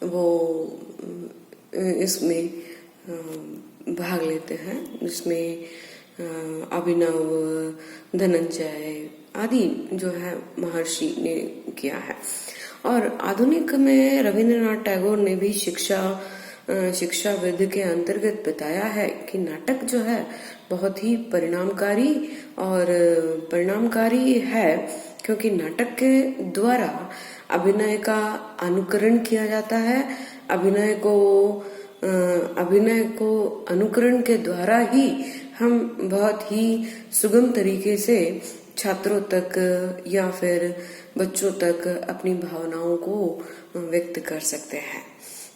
वो इसमें भाग लेते हैं, जिसमें अभिनव, धनंजय आदि जो है महर्षि ने किया है। और आधुनिक में रविंद्रनाथ टैगोर ने भी शिक्षाविद के अंतर्गत बताया है कि नाटक जो है बहुत ही परिणामकारी है, क्योंकि नाटक के द्वारा अभिनय का अनुकरण किया जाता है। अभिनय को अनुकरण के द्वारा ही हम बहुत ही सुगम तरीके से छात्रों तक या फिर बच्चों तक अपनी भावनाओं को व्यक्त कर सकते हैं।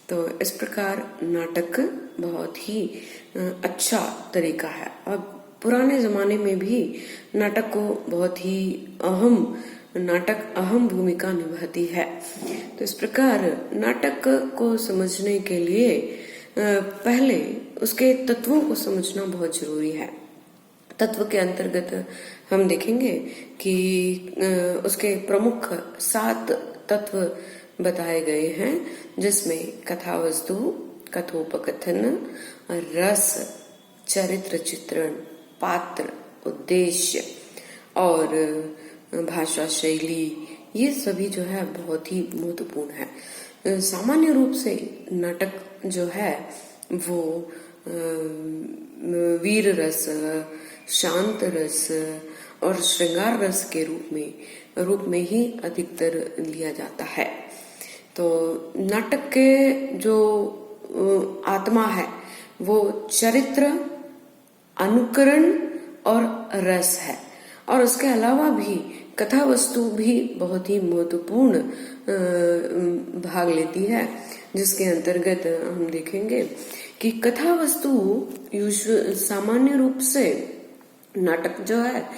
तो इस प्रकार नाटक बहुत ही अच्छा तरीका है। और पुराने जमाने में भी नाटक को बहुत ही अहम भूमिका निभाती है। तो इस प्रकार नाटक को समझने के लिए पहले उसके तत्वों को समझना बहुत जरूरी है। तत्व के अंतर्गत हम देखेंगे कि उसके प्रमुख 7 तत्व बताए गए हैं, जिसमें कथा वस्तु, कथोपकथन, रस, चरित्र चित्रण, पात्र, उद्देश्य और भाषा शैली, ये सभी जो है बहुत ही महत्वपूर्ण है। सामान्य रूप से नाटक जो है वो वीर रस, शांत रस और श्रृंगार रस के रूप में ही अधिकतर लिया जाता है। तो नाटक के जो आत्मा है वो चरित्र, अनुकरण और रस है। और उसके अलावा भी कथा वस्तु भी बहुत ही महत्वपूर्ण भाग लेती है, जिसके अंतर्गत हम देखेंगे कि कथा वस्तु सामान्य रूप से नाटक जो है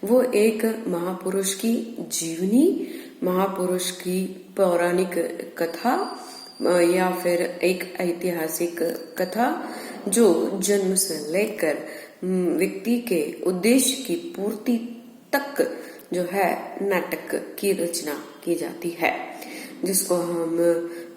वो एक महापुरुष की जीवनी, महापुरुष की पौराणिक कथा या फिर एक ऐतिहासिक कथा जो जन्म से लेकर व्यक्ति के उद्देश्य की पूर्ति तक जो है नाटक की रचना की जाती है, जिसको हम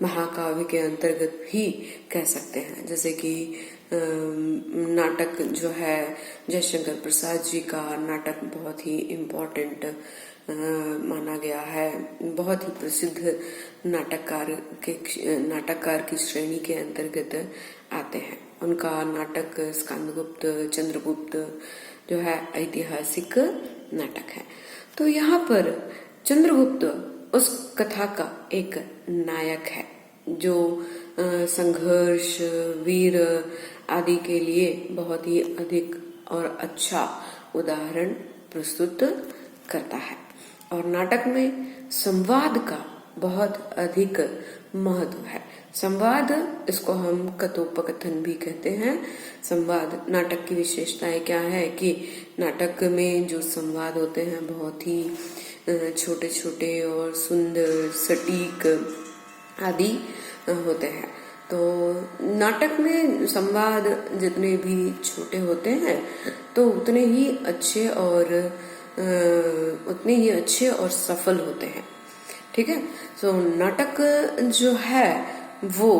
महाकाव्य के अंतर्गत भी कह सकते हैं। जैसे कि नाटक जो है जयशंकर प्रसाद जी का नाटक बहुत ही इम्पोर्टेंट माना गया है। बहुत ही प्रसिद्ध नाटककार की श्रेणी के अंतर्गत आते हैं। उनका नाटक स्कंदगुप्त, चंद्रगुप्त जो है ऐतिहासिक नाटक है। तो यहाँ पर चंद्रगुप्त उस कथा का एक नायक है जो संघर्ष, वीर आदि के लिए बहुत ही अधिक और अच्छा उदाहरण प्रस्तुत करता है। और नाटक में संवाद का बहुत अधिक महत्व है। संवाद, इसको हम कथोपकथन भी कहते हैं। संवाद, नाटक की विशेषताएं क्या है कि नाटक में जो संवाद होते हैं बहुत ही छोटे छोटे और सुंदर, सटीक आदि होते हैं। तो नाटक में संवाद जितने भी छोटे होते हैं तो उतने ही अच्छे और सफल होते हैं। ठीक है। तो नाटक जो है वो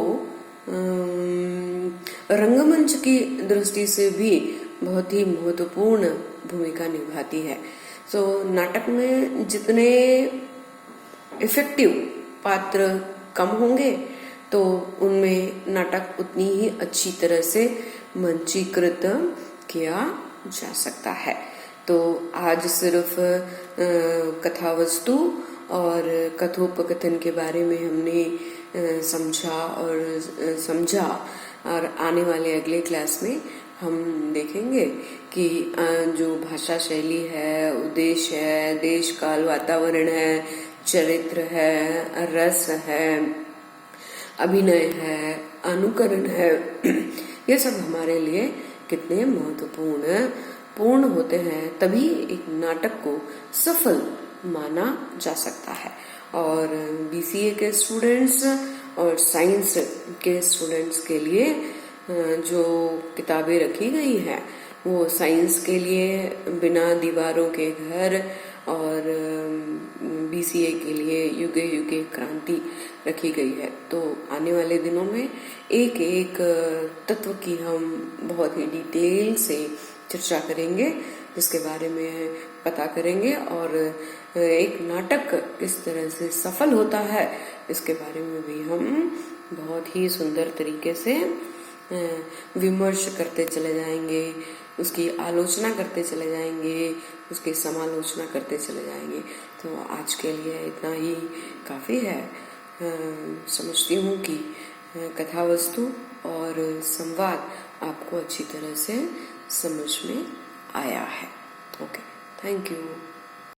रंगमंच की दृष्टि से भी बहुत ही महत्वपूर्ण भूमिका निभाती है। तो नाटक में जितने इफेक्टिव पात्र कम होंगे तो उनमें नाटक उतनी ही अच्छी तरह से मंचीकृत किया जा सकता है। तो आज सिर्फ कथा वस्तु और कथोपकथन के बारे में हमने समझा और आने वाले अगले क्लास में हम देखेंगे कि जो भाषा शैली है, उद्देश्य है, देश काल वातावरण है, चरित्र है, रस है, अभिनय है, अनुकरण है, ये सब हमारे लिए कितने महत्वपूर्ण होते हैं, तभी एक नाटक को सफल माना जा सकता है। और बीसीए के स्टूडेंट्स और साइंस के स्टूडेंट्स के लिए जो किताबें रखी गई हैं वो साइंस के लिए बिना दीवारों के घर और BCA के लिए युगे युगे क्रांति रखी गई है। तो आने वाले दिनों में एक एक तत्व की हम बहुत ही डिटेल से चर्चा करेंगे, जिसके बारे में पता करेंगे, और एक नाटक किस तरह से सफल होता है इसके बारे में भी हम बहुत ही सुंदर तरीके से विमर्श करते चले जाएंगे, उसकी आलोचना करते चले जाएंगे, उसकी समालोचना करते चले जाएंगे। तो आज के लिए इतना ही काफ़ी है। समझती हूँ कि कथा वस्तु और संवाद आपको अच्छी तरह से समझ में आया है। Okay, thank you.